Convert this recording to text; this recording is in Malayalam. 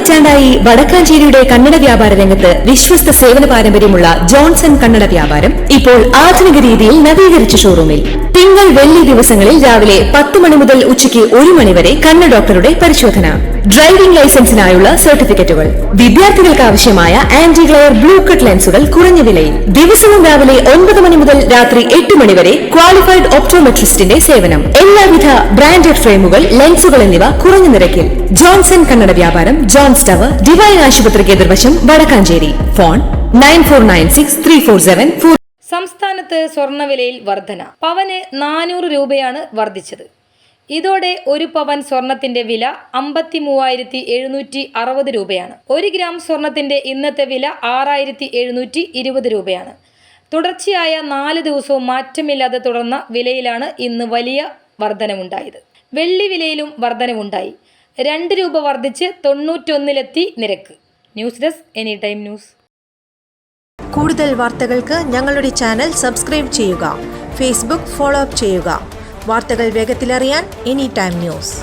പതിറ്റാണ്ടായി വടക്കാഞ്ചേരിയുടെ കന്നഡ വ്യാപാര രംഗത്ത് വിശ്വസ്ത സേവന പാരമ്പര്യമുള്ള ജോൺസൺ കന്നഡ വ്യാപാരം ഇപ്പോൾ ആധുനിക രീതിയിൽ നവീകരിച്ച ഷോറൂമിൽ തിങ്കൾ വെള്ളി ദിവസങ്ങളിൽ രാവിലെ 10 മണി മുതൽ ഉച്ചയ്ക്ക് 1 മണി വരെ കണ്ണ് ഡോക്ടറുടെ പരിശോധന, ഡ്രൈവിംഗ് ലൈസൻസിനായുള്ള സർട്ടിഫിക്കറ്റുകൾ, വിദ്യാർത്ഥികൾക്ക് ആവശ്യമായ ആന്റി ഗ്ലെയർ ബ്ലൂ കട്ട് ലെൻസുകൾ കുറഞ്ഞ വിലയിൽ, ദിവസവും രാവിലെ 9 മണി മുതൽ രാത്രി 8 മണി വരെ ക്വാളിഫൈഡ് ഒപ്റ്റോമെട്രിസ്റ്റിന്റെ സേവനം, എല്ലാവിധ ബ്രാൻഡഡ് ഫ്രെയിമുകൾ, ലെൻസുകൾ എന്നിവ കുറഞ്ഞ നിരക്കിൽ. ജോൺസൺ കന്നഡ വ്യാപാരം, ജോൺസ് ടവർ, ഡിവൈൻ ആശുപത്രിക്ക് എതിർവശം, വടക്കാഞ്ചേരി. ഫോൺ 94963474. സംസ്ഥാനത്ത് സ്വർണ്ണവിലയിൽ വർധന. പവന് 400 രൂപയാണ് വർദ്ധിച്ചത്. ഇതോടെ ഒരു പവൻ സ്വർണത്തിന്റെ വില 53,760 രൂപയാണ്. 1 ഗ്രാം സ്വർണത്തിന്റെ ഇന്നത്തെ വില 6,720 രൂപയാണ്. തുടർച്ചയായ 4 ദിവസവും മാറ്റമില്ലാതെ തുടർന്ന വിലയിലാണ് ഇന്ന് വലിയ വർധനവുണ്ടായത്. വെള്ളി വിലയിലും വർധനവുണ്ടായി. 2 രൂപ വർദ്ധിച്ച് 91-ലെത്തി നിരക്ക്. News desk any time news. കൂടുതൽ വാർത്തകൾക്ക് ഞങ്ങളുടെ ചാനൽ സബ്സ്ക്രൈബ് ചെയ്യുക. ഫേസ്ബുക്ക് ഫോളോ അപ്പ് ചെയ്യുക. വാർത്തകൾ വേഗത്തിലറിയാൻ എനി ടൈം ന്യൂസ്.